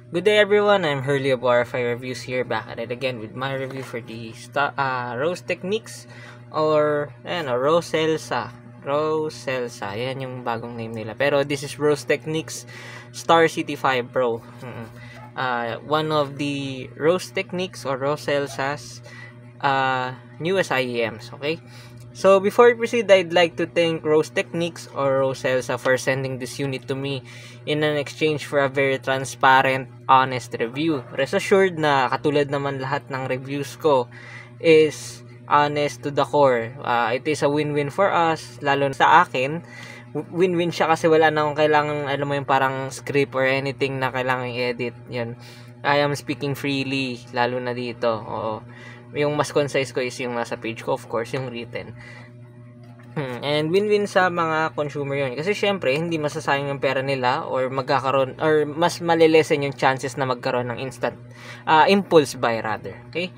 Good day everyone, I'm Hurley of RFI Reviews here, back at it again with my review for the Rose Techniques or Roselsa. Roselsa, yan yung bagong name nila. Pero this is Rose Techniques Star City 5 Pro. One of the Rose Techniques or Roselsa's newest IEMs, okay? So before we proceed, I'd like to thank Rose Techniques or Roselsa for sending this unit to me in an exchange for a very transparent, honest review. Rest assured na katulad naman lahat ng reviews ko is honest to the core. It is a win-win for us, lalo sa akin. Win-win siya kasi wala na akong kailangan, alam mo yung parang script or anything na kailangan i-edit. Yun. I am speaking freely, lalo na dito. Oo. Yung mas concise ko is yung nasa page ko, of course, yung written. And win-win sa mga consumer yun. Kasi syempre, hindi masasayang yung pera nila or magkakaroon, or mas malilesen yung chances na magkaroon ng instant impulse buy rather. Okay?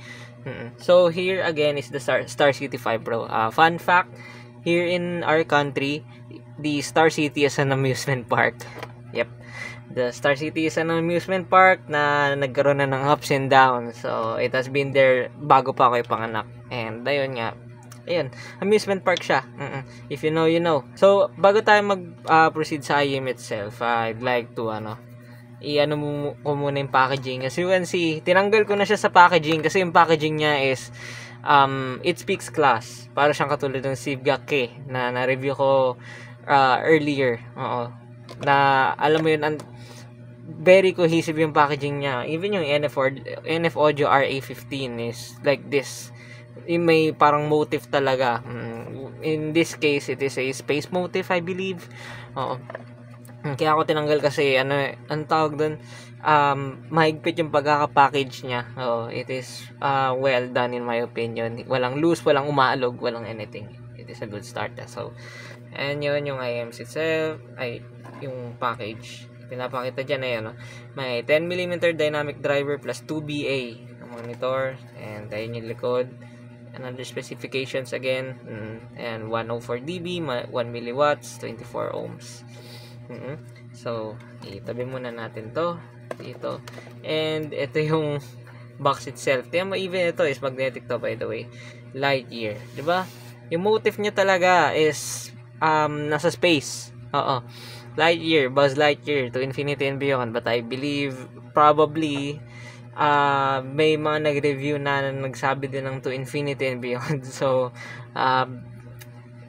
So, here again is the Star City 5 Pro. Fun fact, here in our country, the Star City is an amusement park. Yep. The Star City is an amusement park na nagkaroon na ng ups and downs. So, it has been there bago pa ako ipanganak. And, ayun nga. Ayun, amusement park siya. If you know, you know. So, bago tayo mag-proceed sa IEM itself, I'd like to, ko muna yung packaging. As you can see, tinanggal ko na siya sa packaging kasi yung packaging niya is, it speaks class. Para siyang katulad ng Sivgak na na-review ko earlier. Oo. Na, alam mo yun, very cohesive yung packaging niya. Even yung NF Audio RA15 is like this. May parang motif talaga. In this case, it is a space motif, I believe. Oo. Kaya ako tinanggal kasi, ang tawag doon, mahigpit yung pagkaka-package niya. Oo, it is well done in my opinion. Walang loose, walang umaalog, walang anything. It is a good start. So, and yun yung IEMs itself, ay, yung package. Pinapakita dyan ay may 10mm dynamic driver plus 2BA monitor, and ayun yung likod. Another specifications again, and 104 dB, 1 milliwatts, 24 ohms. So, itabi muna natin to dito. And ito yung box itself. Tiyan mo, even ito is magnetic to, by the way. Lightyear, di ba? Yung motif niya talaga is nasa space. Oo. Lightyear, Buzz Lightyear to infinity and beyond. But I believe probably may mga nag-review na nagsabi din ng to infinity and beyond. So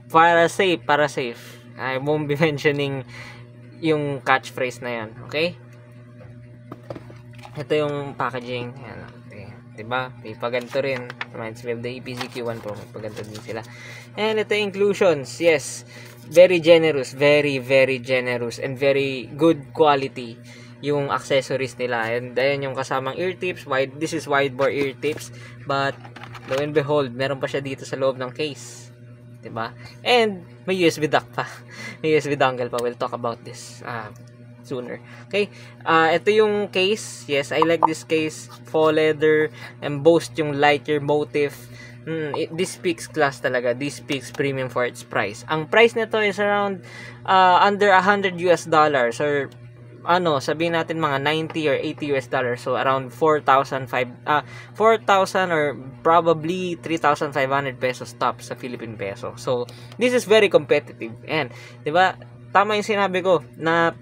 para safe, I won't be mentioning yung catchphrase na yan. Okay? Ito yung packaging. Yan. Okay. Diba? May paganto rin. Reminds me of the EPZ-Q1 Pro. May paganto din sila. And ito inclusions. Yes. Very generous, very generous and very good quality yung accessories nila. And ayan yung kasamang ear tips. This is wide bore ear tips, but lo and behold, meron pa siya dito sa loob ng case. 'Di ba? And may USB dock pa. May USB dongle pa. We'll talk about this sooner. Okay? Ito yung case. Yes, I like this case. Faux leather, embossed yung Lightyear motif. This speaks class talaga. This speaks premium for its price. Ang price nito is around under $100 or sabihin natin mga 90 or 80 US dollars. So around 4,000 or probably 3,500 pesos top sa Philippine peso. So this is very competitive. And 'di ba? Tama yung sinabi ko na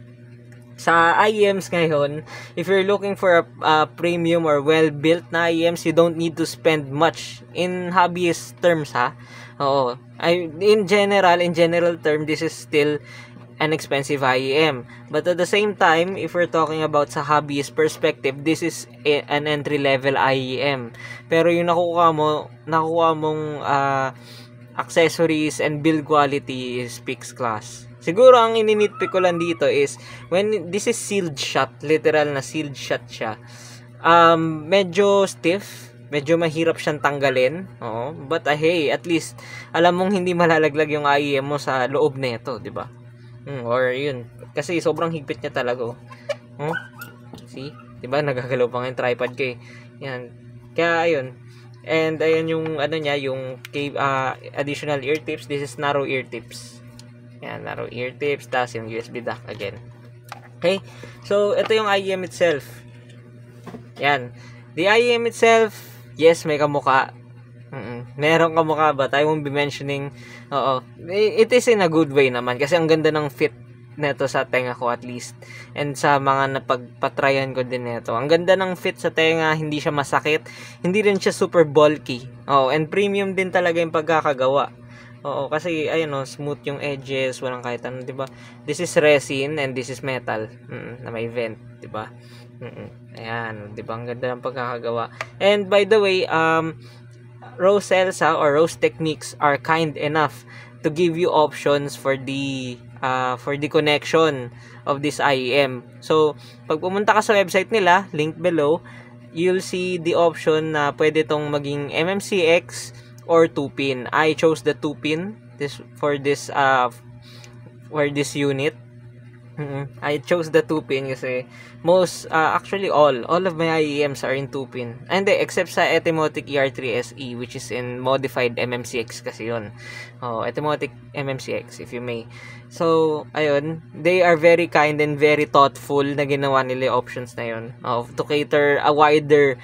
sa IEMs ngayon, if you're looking for a premium or well-built na IEMs, you don't need to spend much in hobbyist terms, ha? Oo. In general term, this is still an expensive IEM. But at the same time, if we're talking about sa hobbyist perspective, this is an entry-level IEM. Pero yung nakukuha mong accessories and build quality speaks class. Siguro ang ininitpick ko lang dito is when this is sealed shut, literal na sealed shut siya. Medyo stiff, medyo mahirap siyang tanggalin. Oo, but hey, at least alam mong hindi malalaglag yung IEM mo sa loob nito, 'di ba? Or yun, kasi sobrang higpit niya talaga. See? 'Di ba? Nagagalaw pa nga yung tripod ko eh. Yan. Kaya ayun. And ayun yung niya, yung additional ear tips. This is narrow ear tips. Yan, narrow ear tips, tapos yung USB dock again. Okay? So, ito yung IEM itself. Yan. The IEM itself, yes, may kamukha. Meron kamukha, but I won't be mentioning. Oo. It is in a good way naman kasi ang ganda ng fit neto sa tenga ko at least. And sa mga napagpatryan ko din neto. Ang ganda ng fit sa tenga, hindi siya masakit, hindi rin siya super bulky. Oh, and premium din talaga yung pagkakagawa. Oo, kasi ayun smooth yung edges, walang kahit ano, 'di ba? This is resin and this is metal. Na may vent, 'di ba? Ayan, 'di ba? Ang ganda ng pagkakagawa. And by the way, Rose Celsa or Rose Techniques are kind enough to give you options for the connection of this IEM. So, pag pumunta ka sa website nila, link below, you'll see the option na pwede tong maging MMCX or 2-pin. I chose the 2-pin for this unit. I chose the 2-pin kasi most actually all of my IEMs are in 2-pin. And except sa Etymotic ER3 SE, which is in modified MMCX kasi yun. Etymotic MMCX if you may. So ayun, they are very kind and very thoughtful na ginawa nila yung options na yun to cater a wider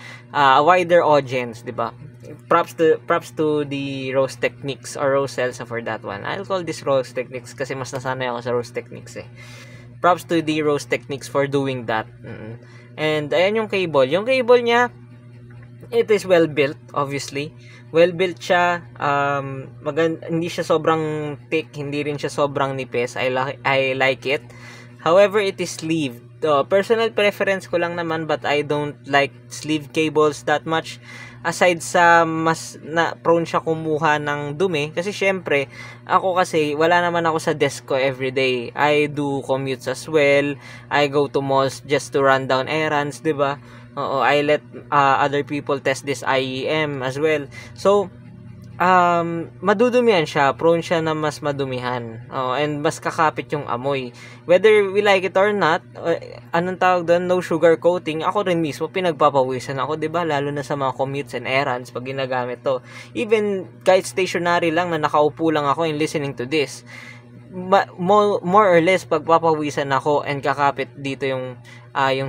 audience, 'di ba? Props to the Rose Techniques or Rose Celsa for that one. I'll call this Rose Techniques kasi mas nasanay ako sa Rose Techniques eh. Props to the Rose Techniques for doing that. And ayan yung cable. Yung cable niya, it is well built, obviously. Well built siya. Hindi siya sobrang thick, hindi rin siya sobrang nipis. I like it. However, it is sleeved. Personal preference ko lang naman, but I don't like sleeve cables that much. Aside sa mas na prone siya kumuha ng dumi kasi syempre ako kasi wala naman ako sa desk ko everyday. I do commutes as well. I go to malls just to run down errands, 'di ba? I let other people test this IEM as well. So madudumihan siya, prone siya na mas madumihan. And mas kakapit yung amoy. Whether we like it or not, anong tawag doon, no sugar coating, ako rin mismo pinagpapawisan ako, 'di ba? Lalo na sa mga commutes and errands pag ginagamit to. Even kahit stationary lang na nakaupo lang ako and listening to this, more or less pagpapawisan ako and kakapit dito yung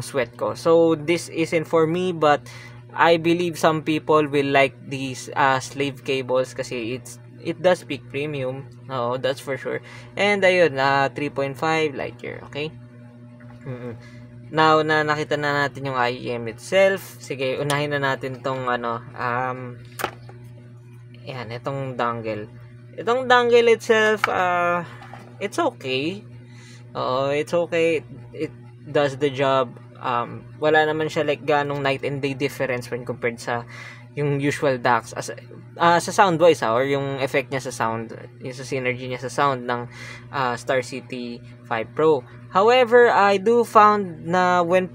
sweat ko. So this isn't for me, but I believe some people will like these sleeve cables kasi it does speak premium. That's for sure. And ayun, 3.5 light year, okay? Now na nakita na natin yung IEM itself, sige, unahin na natin tong yan, itong dongle. Itong dongle itself, it's okay. It's okay. It does the job. Wala naman siya like ganong night and day difference when compared sa yung usual DACs sa sound wise or yung effect niya sa sound, yung sa synergy niya sa sound ng Star City 5 Pro. However, I do found na when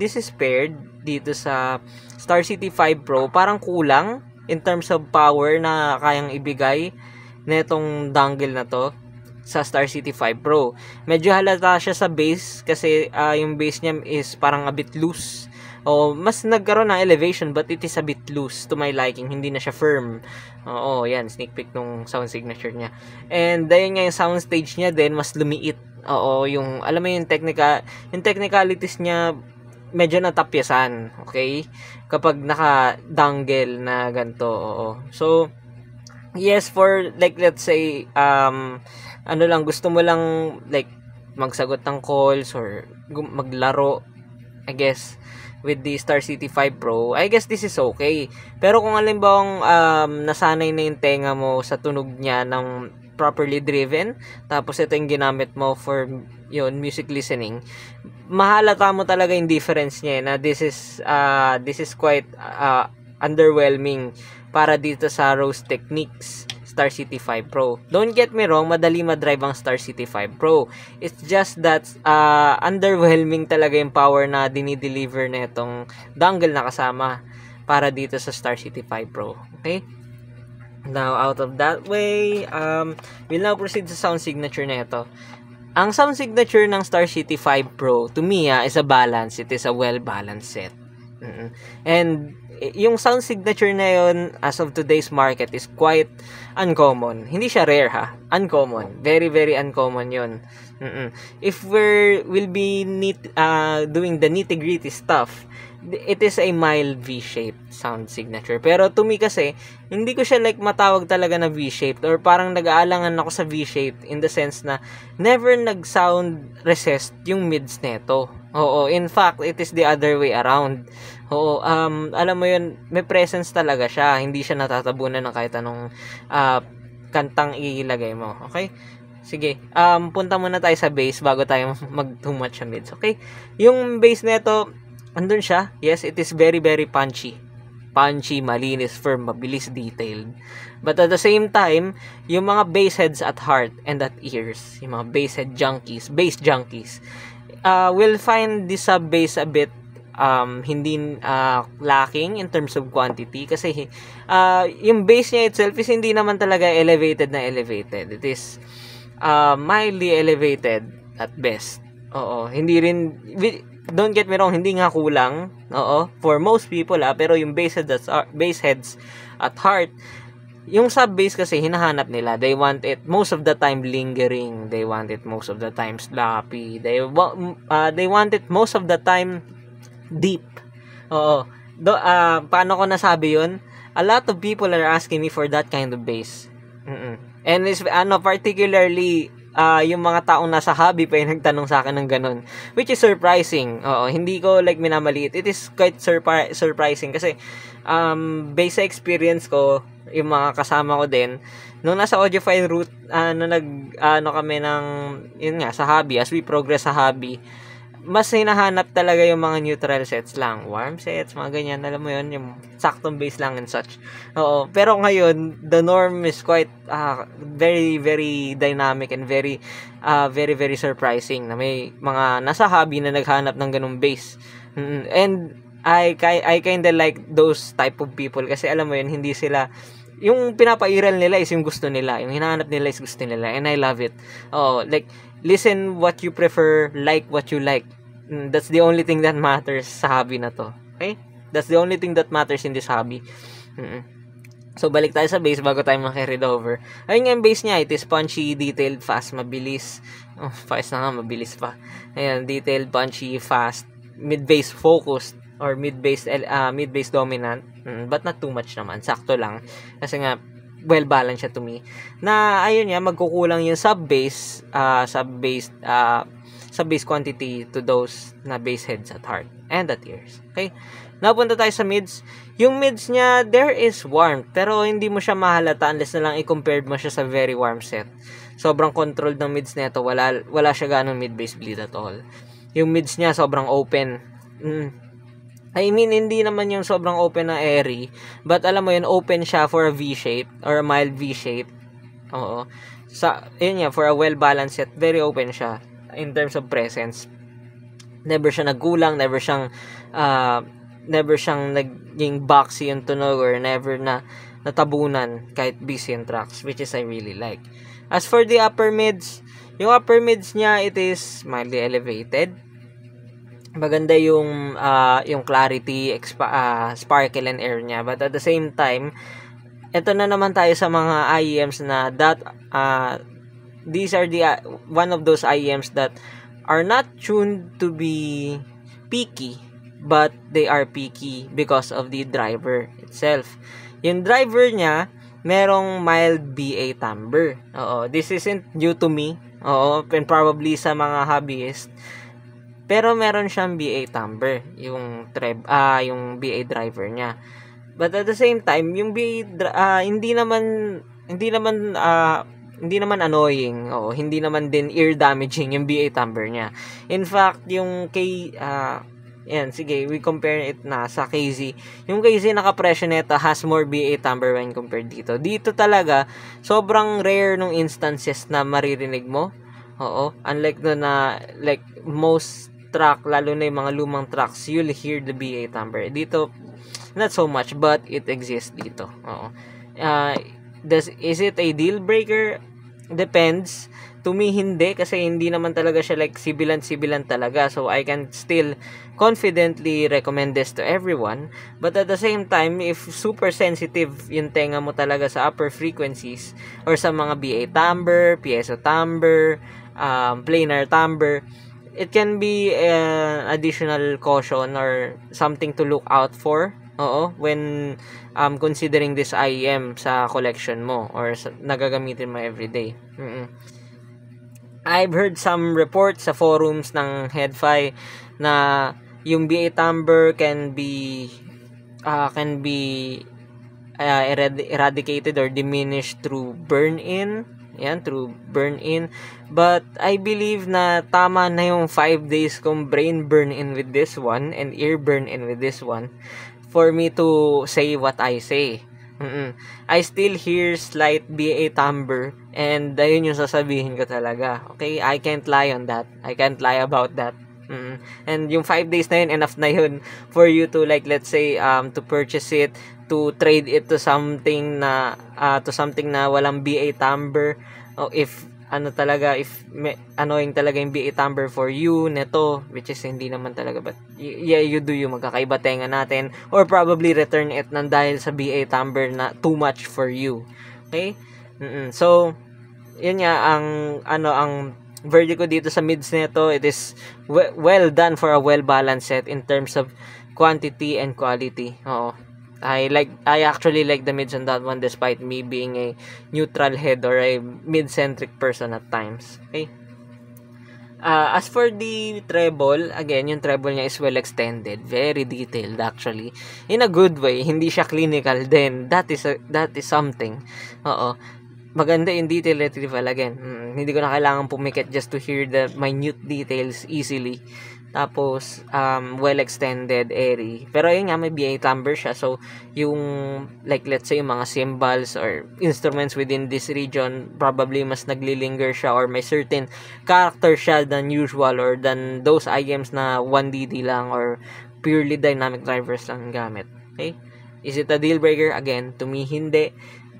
this is paired dito sa Star City 5 Pro, parang kulang in terms of power na kayang ibigay netong dongle na to sa Star City 5 Pro. Medyo halata siya sa bass kasi yung bass niya is parang a bit loose. Mas nagkaroon ng elevation but it is a bit loose to my liking. Hindi na siya firm. Yan, sneak peek nung sound signature niya. And ayun nga yung sound stage niya din, mas lumiit. Yung alam mo yung technicalities niya medyo natapyasan, okay? Kapag naka-dongle na ganito, So, yes, for like let's say gusto mo lang like magsagot ng calls or maglaro, I guess, with the Star City 5 Pro, I guess this is okay. Pero kung alimbawang nasanay na yung tenga mo sa tunog niya ng properly driven, tapos ito yung ginamit mo for music listening, mahalata mo talaga yung difference niya na this is quite underwhelming para dito sa Rose Techniques Star City 5 Pro. Don't get me wrong, madali madrive ang Star City 5 Pro. It's just that underwhelming talaga yung power na dinideliver na itong dongle na kasama para dito sa Star City 5 Pro. Okay? Now, out of that way, we'll now proceed sa sound signature na ito. Ang sound signature ng Star City 5 Pro, to me, is a balance. It is a well-balanced set. And yung sound signature na yun as of today's market is quite uncommon. Hindi siya rare uncommon, very very uncommon yun. If we'll be doing the nitty-gritty stuff, it is a mild V-shaped sound signature. Pero to me kasi, hindi ko siya like matawag talaga na V-shaped or parang nag-aalangan ako sa V-shaped in the sense na never nag-sound recessed yung mids neto. Oo, in fact, it is the other way around. Oo, alam mo yun, may presence talaga siya. Hindi siya natatabunan ng kahit anong kantang ilagay mo. Okay? Sige, punta muna tayo sa bass bago tayo mag-too much sa mids. Okay? Yung bass neto, andun siya. Yes, it is very, very punchy. Punchy, malinis, firm, mabilis, detailed. But at the same time, yung mga bass heads at heart and at ears, yung mga bass junkies, will find this sub-bass a bit hindi lacking in terms of quantity kasi yung bass niya itself is hindi naman talaga elevated na elevated. It is mildly elevated at best. Oo, hindi rin, don't get me wrong, hindi nga kulang. Oo, for most people pero yung bass heads at heart, yung sub-bass kasi hinahanap nila. They want it most of the time lingering. They want it most of the time sloppy. They want it most of the time deep. Oo. Paano ko nasabi yun? A lot of people are asking me for that kind of bass. And is particularly yung mga taong nasa hobby pa yung nagtanong sa akin ng ganun, which is surprising. Oo, hindi ko like minamaliit. It is quite surprising kasi based sa experience ko, yung mga kasama ko din nung nasa audiophile route, kami ng yun nga sa hobby, as we progress sa hobby, mas hinahanap talaga yung mga neutral sets lang, warm sets, mga ganyan, alam mo yun, yung saktong bass lang and such. Oo, pero ngayon the norm is quite very, very dynamic and very very surprising na may mga nasa hobby na naghanap ng ganung bass. And I kinda like those type of people kasi alam mo yun, hindi sila yung pinapairal nila is yung gusto nila, yung hinahanap nila is gusto nila, and I love it. Oh, like listen what you prefer, like what you like. That's the only thing that matters sa hobby na to. Okay? That's the only thing that matters in this hobby. So balik tayo sa bass bago tayo ma-carried over. Ayun nga yung bass niya, it is punchy, detailed, fast, mabilis. Oh, fast na nga, mabilis pa. Ayun, detailed, punchy, fast, mid-bass focused or mid-bass dominant, but not too much naman, sakto lang kasi nga well balanced siya to me. Na ayun nga, magkukulang yung sub-bass quantity to those na bass heads at heart and at ears. Okay? Now punta tayo sa mids. Yung mids niya, there is warmth, pero hindi mo siya mahalata unless na lang i-compare mo siya sa very warm set. Sobrang controlled ng mids nito, wala siya ganong mid-bass bleed at all. Yung mids niya sobrang open. I mean, hindi naman yung sobrang open na airy, but alam mo yun, open siya for a V-shape or a mild V-shape. Oo. Yun nga, for a well-balanced set, very open siya in terms of presence. Never siya nagkulang, never siyang naging boxy yung tunog or never na natabunan kahit busy yung tracks, which is I really like. As for the upper mids, yung upper mids niya, it is mildly elevated. Maganda yung clarity, sparkle and air niya, but at the same time, ito na naman tayo sa mga IEMs na these are one of those IEMs that are not tuned to be peaky, but they are peaky because of the driver itself. Yung driver niya, merong mild BA timbre. Oo, this isn't due to me. Oo, and probably sa mga hobbyist. Pero meron siyang BA timbre, yung BA driver niya. But at the same time, yung BA hindi naman annoying, hindi naman din ear damaging yung BA timbre niya. In fact, yung we compare it na sa KZ. Yung KZ naka-presyo nito has more BA timbre when compared dito. Dito talaga, sobrang rare nung instances na maririnig mo. Oo, unlike na like most track, lalo na yung mga lumang tracks, you'll hear the BA timbre. Dito, not so much, but it exists dito. Oo. Is it a deal breaker? Depends. To me, hindi. Kasi hindi naman talaga siya like sibilan talaga. So, I can still confidently recommend this to everyone. But at the same time, if super sensitive yung tenga mo talaga sa upper frequencies or sa mga BA timbre, piezo timbre, planar timbre, it can be additional caution or something to look out for. Oo, when considering this IEM sa collection mo or nagagamitin mo everyday. I've heard some reports sa forums ng HeadFi na yung B8 amber can be eradicated or diminished through burn-in. Yan, through burn-in. But I believe na tama na yung 5 days kong brain burn-in with this one and ear burn-in with this one for me to say what I say. I still hear slight BA timbre and ayun yung sasabihin ko talaga. Okay, I can't lie on that. I can't lie about that. And yung 5 days na yun, enough na yun for you to, like, let's say to purchase it, to trade it to something na walang BA timbre. O if annoying talaga yung BA timbre for you neto, which is hindi naman talaga, but you do yung magkakaiba tenga natin, or probably return it nang dahil sa BA timbre na too much for you. Okay? So yun nga ang verdict ko dito sa mids nito. It is well done for a well balanced set in terms of quantity and quality. Oo. I actually like the mids on that one, despite me being a neutral head or a mid-centric person at times. Okay? As for the treble, again, yung treble niya is well extended, very detailed actually, in a good way. Hindi siya clinical din. That is something. Oo. Maganda yung detail retrieval again. Hindi ko na kailangan pumikit just to hear the minute details easily. Tapos, well extended, airy. Pero yun nga, may BA timbre siya. So, yung, like, let's say, yung mga cymbals or instruments within this region, probably mas naglilinger siya or may certain character siya than usual or than those IEMs na 1DD lang or purely dynamic drivers lang gamit. Okay? Is it a deal breaker? Again, to me, hindi.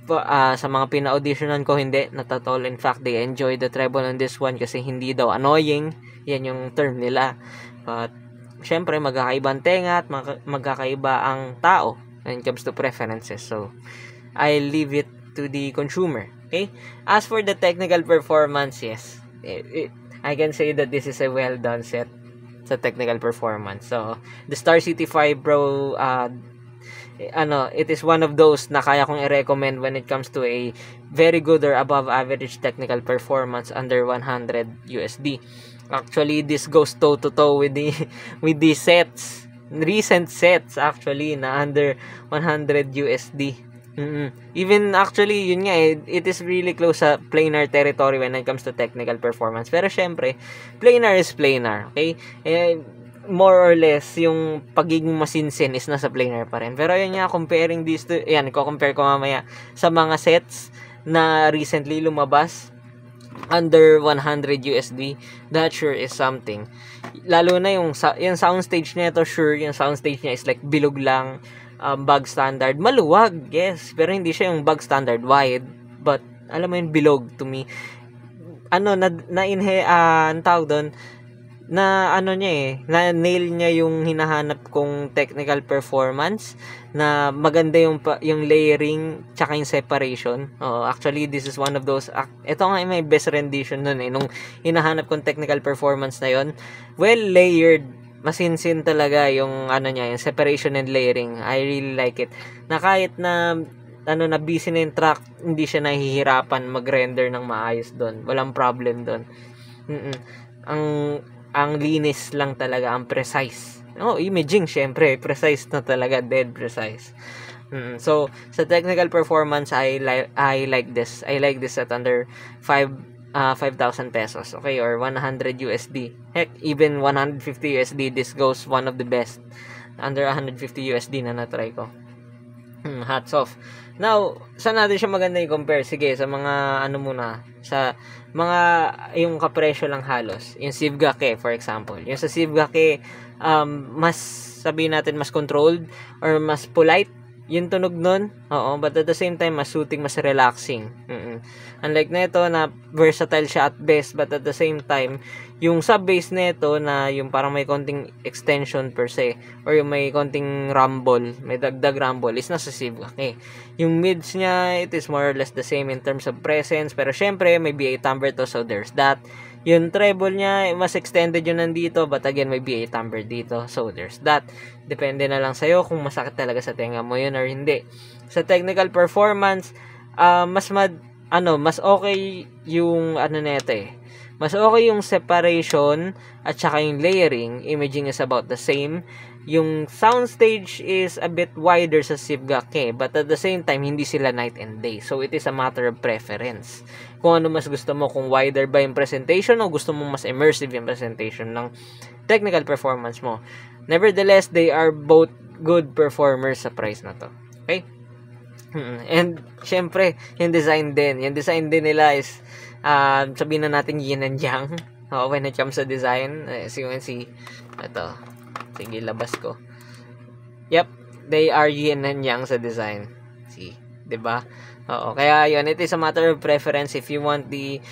Sa mga pina-auditionan ko, hindi. Not at all. In fact, they enjoy the treble on this one kasi hindi daw annoying. Yan yung term nila. But, syempre, magkakaiba ang tenga at magkakaiba ang tao when it comes to preferences. So, I leave it to the consumer. Okay? As for the technical performance, yes. I can say that this is a well-done set sa technical performance. So, the Star City 5 Pro, it is one of those na kaya kong i-recommend when it comes to a very good or above average technical performance under 100 USD. Actually, this goes toe to toe with the sets, recent sets actually na under 100 USD. Even actually, yun nga, it is really close sa planar territory when it comes to technical performance. Pero syempre, planar is planar, okay? More or less, yung pagiging masinsin is nasa planar pa rin. Pero yun nga, comparing these two, yan, ko-compare ko mamaya sa mga sets na recently lumabas under 100 USD, that sure is something. Lalo na yung soundstage nito, sure, yung soundstage niya is like bilog lang, bog standard, maluwag, yes, pero hindi siya yung bog standard wide, but alam mo yung bilog to me. Ang tawag doon, na nail niya yung hinahanap kong technical performance, na maganda yung layering tsaka yung separation. Actually, this is one of those, ito nga may best rendition nun nung hinahanap kong technical performance na yon. Well layered, masinsin talaga yung yung separation and layering. I really like it, na kahit na na busy na yung track, hindi siya nahihirapan mag-render ng maayos doon. Walang problem doon. Ang linis lang talaga, ang precise. Imaging, syempre, precise na talaga, dead precise. So, sa technical performance, I like this. I like this at under 5,000 pesos, okay, or 100 USD. Heck, even 150 USD, this goes one of the best. Under 150 USD na na-try ko. Hats off. Now, saan natin siya maganda i-compare? Sige, sa mga muna, sa mga yung kapresyo lang halos. Yung Sivgake, for example. Yung sa Sivgake, mas sabihin natin mas controlled or mas polite yung tunog nun. But at the same time, mas soothing, mas relaxing. Unlike nito na versatile siya at best, but at the same time, yung sub-bass nito na yung parang may konting extension per se, or yung may konting rumble, may dagdag rumble, is nasa Sivgake. Yung mids niya, it is more or less the same in terms of presence, pero syempre, may BA timbre to, so there's that. Yung treble niya, mas extended yun nandito, but again, may BA timbre dito. So, there's that. Depende na lang sa'yo kung masakit talaga sa tenga mo yun or hindi. Sa technical performance, mas okay yung nito eh. Mas okay yung separation at saka yung layering. Imaging is about the same. Yung soundstage is a bit wider sa Sivgake, but at the same time, hindi sila night and day. So, it is a matter of preference. Kung ano mas gusto mo, kung wider ba yung presentation o gusto mo mas immersive yung presentation ng technical performance mo. Nevertheless, they are both good performers sa price na to. Okay? And, syempre, yung design din. Yung design din nila is, sabihin na natin yin and yang. When it comes to design, as you can see, ito. Sige, labas ko. Yep, they are yin and yang sa design. See, 'di ba? Oo, kaya 'yun, it is a matter of preference if you want the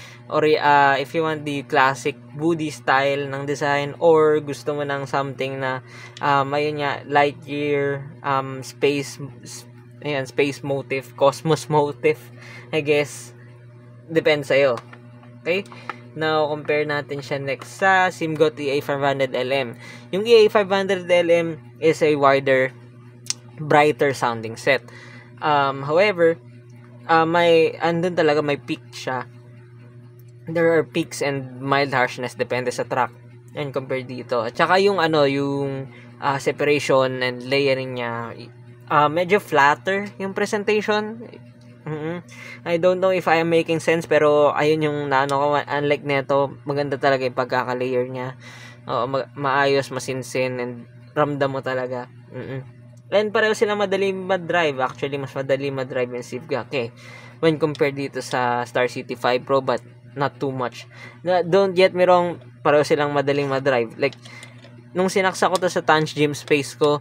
classic Woody style ng design or gusto mo ng something na ayun nga, Lightyear, space motif, cosmos motif. I guess depends sa'yo. Okay? Now, compare natin siya next sa SIMGOT EA500LM. Yung EA500LM is a wider, brighter sounding set. However, andun talaga may peak siya. There are peaks and mild harshness depende sa track. And compare dito. At saka yung separation and layering niya, medyo flatter yung presentation. I don't know if I am making sense, pero ayun yung ko, unlike neto, maganda talaga yung pagkaka-layer niya. Maayos, masinsin, and ramdam mo talaga. And pareho sila madali mag-drive. Actually, mas madali mag-drive yung Sivgake when compared dito sa Star City 5 Pro, but not too much. Don't get me wrong, pareho silang madaling mag-drive. Like, nung sinaksa ko to sa Tanch Gym Space ko,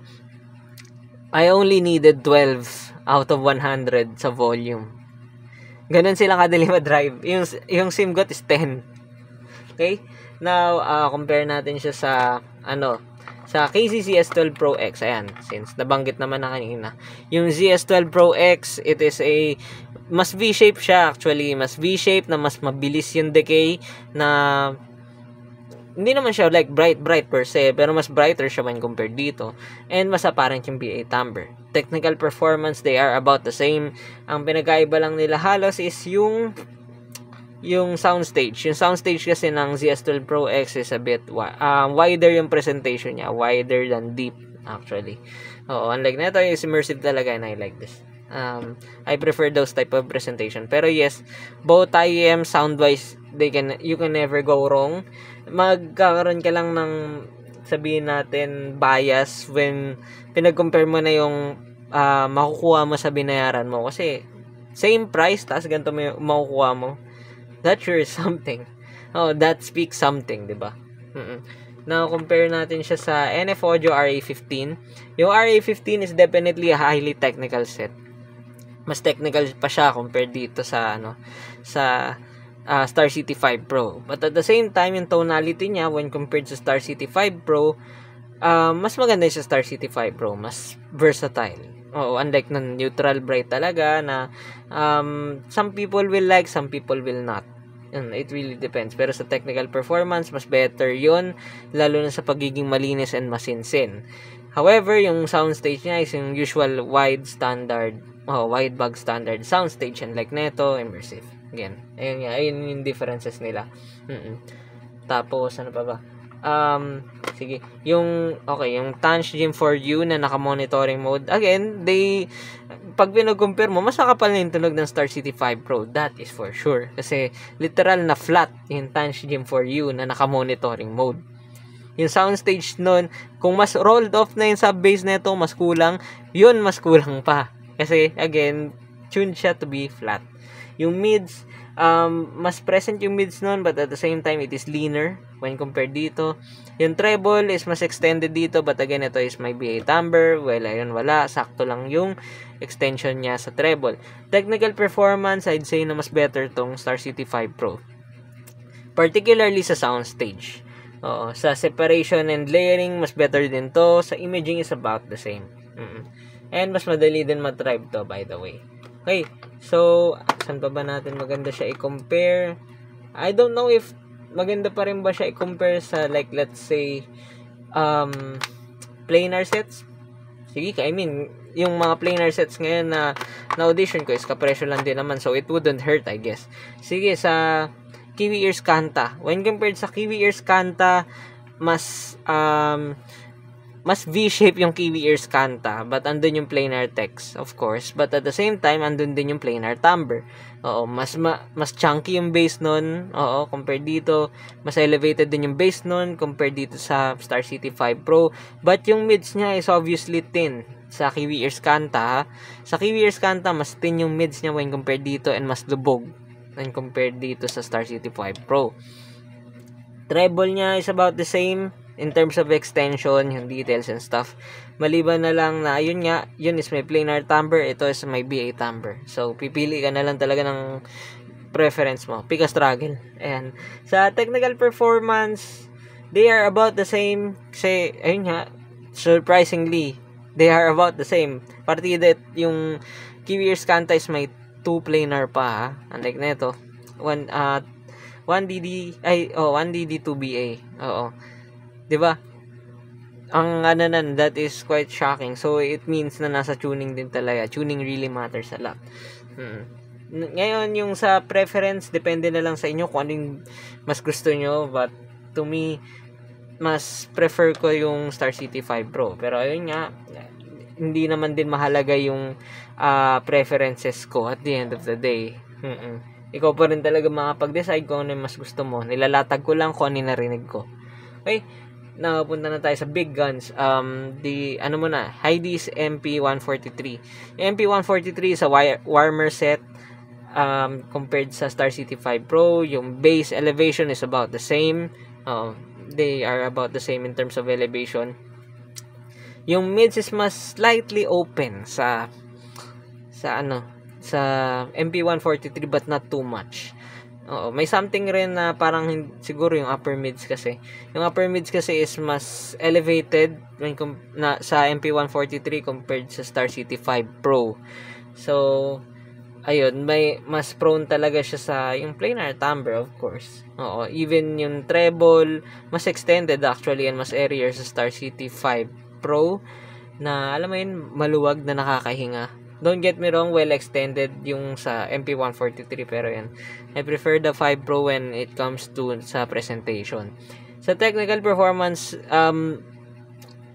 I only needed 12 out of 100 sa volume. Ganun sila kadali ma-drive. Yung SIMGOT is 10. Okay? Now, compare natin siya sa sa KCC S12 Pro X. Ayan, since nabanggit naman na kanina. Yung ZS12 Pro X, it is mas V-shape siya actually. Mas V-shape na mas mabilis yung decay na hindi naman siya like bright per se, pero mas brighter siya when compared dito. And mas apparent yung BA timbre. Technical performance, they are about the same. Ang pinagkaiba lang nila halos is yung soundstage. Yung soundstage kasi ng ZS12 Pro X is a bit wider yung presentation niya. Wider than deep, actually. Unlike nito, is immersive talaga and I like this. I prefer those type of presentation. Pero yes, both IEM sound-wise, you can never go wrong. Magkakaroon ka lang ng sabihin natin bias when pinag-compare mo na yung makukuha mo sa binayaran mo kasi same price tas ganito mo yung makukuha mo. That sure is something. That speaks something, 'di ba? Now compare natin siya sa NF Audio RA15. Yung RA15 is definitely a highly technical set. Mas technical pa siya compared dito sa Star City 5 Pro. But at the same time, yung tonality niya when compared sa Star City 5 Pro, mas maganda yung sa Star City 5 Pro. Mas versatile. Unlike ng neutral bright talaga na some people will like, some people will not. It really depends. Pero sa technical performance, mas better yun. Lalo na sa pagiging malinis and masinsin. However, yung soundstage niya is yung usual wide bag standard soundstage. And like neto, immersive. Again, ayun yung differences nila. Tapos, ano pa ba? Sige. Yung Tanch Gym 4U na naka-monitoring mode. Again, pag pinag-compare mo, mas nakapal na yung tunog ng Star City 5 Pro. That is for sure. Kasi, literal na flat yung Tanch Gym 4U na naka-monitoring mode. Yung soundstage nun, kung mas rolled off na yung sub-bass neto, mas kulang. Yun, mas kulang pa. Kasi, again, tuned siya to be flat. Yung mids, mas present yung mids nun, but at the same time, it is leaner when compared dito. Yung treble is mas extended dito, but again, ito is may BA timbre. Well, ayun, wala. Sakto lang yung extension niya sa treble. Technical performance, I'd say na mas better tong Star City 5 Pro. Particularly sa soundstage. Sa separation and layering, mas better din to. Sa imaging is about the same. And mas madali din ma-drive to, by the way. Okay, so, saan pa ba natin maganda siya i-compare? I don't know if maganda pa rin ba siya i-compare sa like let's say planar sets? Sige, I mean, yung mga planar sets ngayon na audition ko is kapresyo lang din naman, so it wouldn't hurt, I guess. Sige, sa Kiwi Ears Kanta, when compared sa Kiwi Ears Kanta, mas V-shape yung Kiwi Ears Kanta, but andun yung planar text, of course, but at the same time andun din yung planar timbre. Oo, mas chunky yung bass nun, oo, compared dito, mas elevated din yung bass nun compared dito sa Star City 5 Pro, but yung mids niya is obviously thin sa Kiwi Ears Kanta. Sa Kiwi Ears Kanta, mas thin yung mids niya when compared dito and mas lubog when compared dito sa Star City 5 Pro. Treble niya is about the same in terms of extension, yung details and stuff. Maliban na lang na, ayun nga, yun is may planar timbre, ito is may BA timbre. So, pipili ka na lang talaga ng preference mo. Pick a struggle. Ayan. Sa technical performance, they are about the same. Kasi, ayun nga, surprisingly, they are about the same. Partida yung Kiwi Ears Kanta is may 2 planar pa, ha? Unlike nito, 1DD 2BA. Oo. 'Di ba? Ang that is quite shocking. So it means na nasa tuning din talaga. Tuning really matters a lot. Ngayon yung sa preference, depende na lang sa inyo kung anong mas gusto nyo, but to me mas prefer ko yung Star City 5 Pro. Pero ayun nga, hindi naman din mahalaga yung preferences ko at the end of the day. Ikaw pa rin talaga makapag-decide kung ano yung mas gusto mo. Nilalatag ko lang kung ano yung narinig ko. Okay? Now, punta na tayo sa big guns. Heidi's MP143. Yung MP143 is a warmer set compared sa Star City 5 Pro. Yung bass elevation is about the same. They are about the same in terms of elevation. Yung mids is mas slightly open sa MP143 but not too much. May something rin na parang siguro yung upper mids kasi. Yung upper mids kasi is mas elevated sa MP143 compared sa Star City 5 Pro. So, ayun, may mas prone talaga siya sa yung planar timbre, of course. Even yung treble, mas extended actually and mas airier sa Star City 5 Pro na alam mo yun, maluwag na nakakahinga. Don't get me wrong, well extended yung sa MP143, pero yan, I prefer the 5 Pro when it comes to sa presentation. Sa technical performance,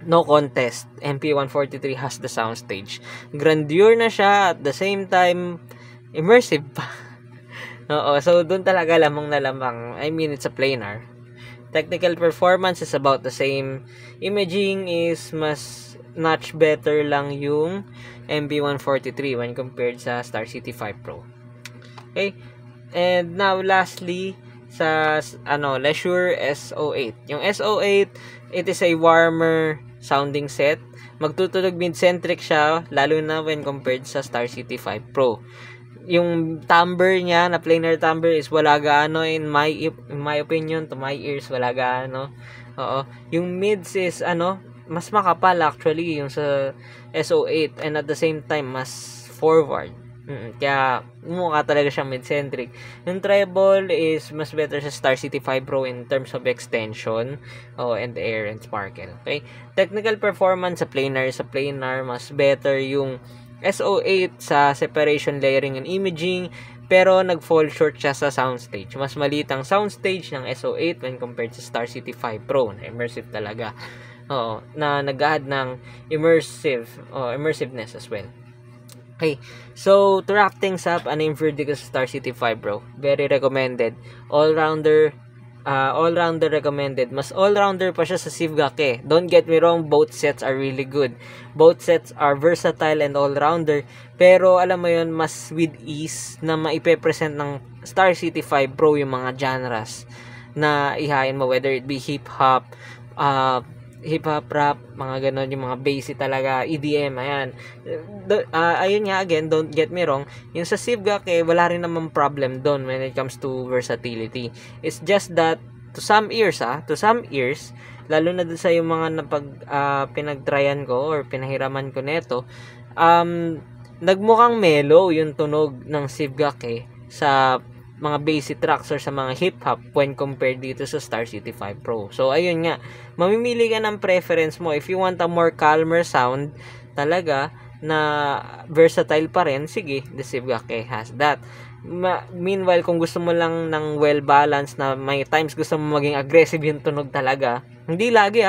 no contest, MP143 has the soundstage. Grandeur na siya, at the same time immersive pa. So doon talaga lamang na lamang. I mean, it's a planar. Technical performance is about the same. Imaging is mas notch better lang yung MP143 when compared sa Star City 5 Pro. Okay? And now lastly, sa Leisure SO8. Yung SO8, it is a warmer sounding set. Magtutulog mid-centric siya, lalo na when compared sa Star City 5 Pro. Yung timbre niya, na planar timbre, is wala gaano in my opinion, to my ears, wala gaano. Yung mids is mas makapal actually yung sa SO8, and at the same time mas forward. Kaya mukha talaga siyang mid-centric. Yung treble is mas better sa Star City 5 Pro in terms of extension and air and sparkle. Okay? Technical performance sa planar mas better yung SO8 sa separation, layering, and imaging, pero nag-fall short siya sa soundstage. Mas maliit ang soundstage ng SO8 when compared sa Star City 5 Pro na immersive talaga. Na nag-add ng immersiveness as well. Okay, so to wrap things up, ano yung verdict sa Star City 5 Pro? Very recommended. All-rounder recommended. Mas all-rounder pa siya sa Sivgake. Don't get me wrong, both sets are really good. Both sets are versatile and all-rounder. Pero alam mo yun, mas with ease na maipe-present ng Star City 5 Pro yung mga genres na ihain mo, whether it be hip-hop, rap, mga ganon, yung mga basic talaga, EDM, ayan. Ayun nga, again, don't get me wrong, yung sa Sivgake, wala rin naman problem doon when it comes to versatility. It's just that, to some ears, lalo na doon sa yung mga pinagtryan ko or pinahiraman ko neto, nagmukhang mellow yung tunog ng Sivgake sa mga basic tracks or sa mga hip-hop when compared dito sa Star City 5 Pro. So, ayun nga, mamimili ka ng preference mo. If you want a more calmer sound talaga, na versatile pa rin, sige, the Civic has that. Meanwhile, kung gusto mo lang ng well-balanced na may times gusto mo maging aggressive yung tunog talaga, hindi lagi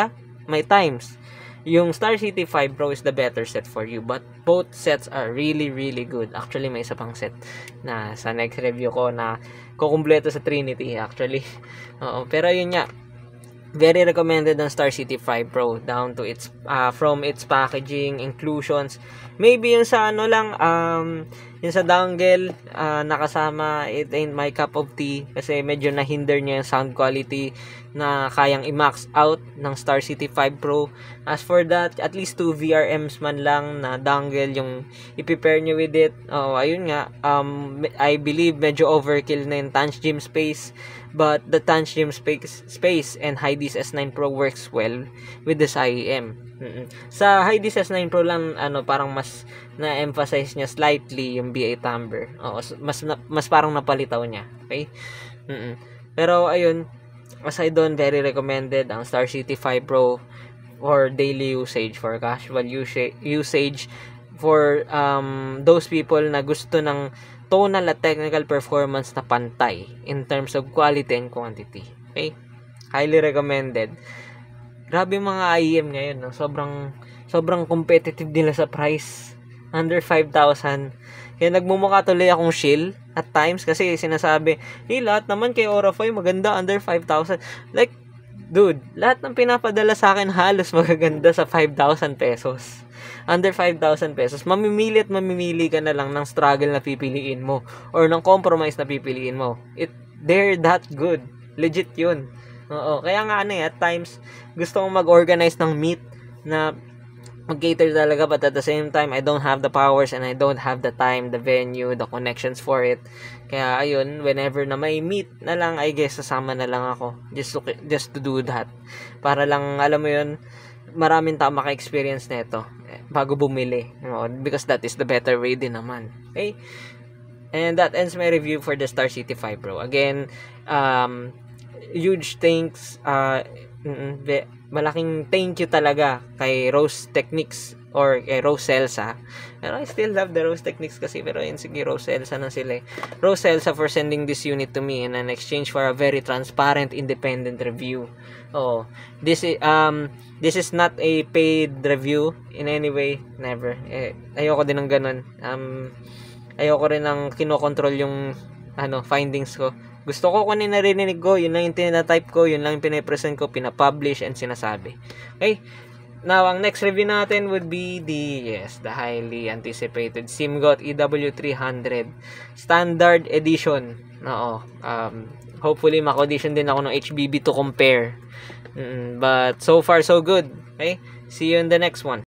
may times. Yung Star City 5 Pro is the better set for you, but both sets are really, really good. Actually, may isa pang set na sa next review ko na kukumpleto sa Trinity actually. Oo, pero yun nga, very recommended ang Star City 5 Pro down to its from its packaging, inclusions. Maybe yung sa yung sa dongle nakasama, it ain't my cup of tea kasi medyo na-hinder niya yung sound quality na kayang i-max out ng Star City 5 Pro. As for that, at least 2 VRMs man lang na dongle yung i-prepare nyo with it. Ayun nga, I believe medyo overkill na yung Tangent space, but the Tangent space and HiDis S9 Pro works well with this IEM. Sa HiDis S9 Pro lang parang mas na-emphasize niya slightly yung BA timbre. Mas parang napalitaw niya. Okay? Pero ayun, aside doon, very recommended ang Star City 5 Pro for daily usage, for casual usage, for those people na gusto ng tonal at technical performance na pantay in terms of quality and quantity. Okay? Highly recommended. Grabe mga IEM ngayon, no? Sobrang competitive nila sa price. Under 5,000. Kaya nagmumukha tuloy akong shill at times kasi sinasabi, lahat naman kay Aurify maganda under 5,000. Like, dude, lahat ng pinapadala sa akin halos magaganda sa 5,000 pesos. Under 5,000 pesos, mamimili ka na lang ng struggle na pipiliin mo or ng compromise na pipiliin mo. They're that good. Legit yun. Oo. Kaya nga at times, gusto kong mag-organize ng meet na mag-cater talaga, but at the same time, I don't have the powers and I don't have the time, the venue, the connections for it. Kaya ayun, whenever na may meet na lang, I guess sasama na lang ako just to do that. Para lang, alam mo yun, maraming tao maka-experience nito bago bumili, because that is the better way din naman. Okay? And that ends my review for the Star City 5 Pro. Again, huge thanks, malaking thank you talaga kay Rose Techniques or kay Rose Celsa. Pero I still love the Rose Techniques kasi, pero yun, sige, Rose Celsa na sila Rose Celsa for sending this unit to me in an exchange for a very transparent, independent review. This is not a paid review in any way, never. Ayoko din ng ganun. Ayoko rin ng kinokontrol yung findings ko. Gusto ko kung narinig ko, yun lang yung tinatype ko, yun lang yung pinapresent ko, pinapublish and sinasabi. Okay? Now, ang next review natin would be the highly anticipated SIMGOT EW300 Standard Edition. Hopefully, maka-audition din ako ng HBB to compare. But so far, so good. Okay? See you in the next one.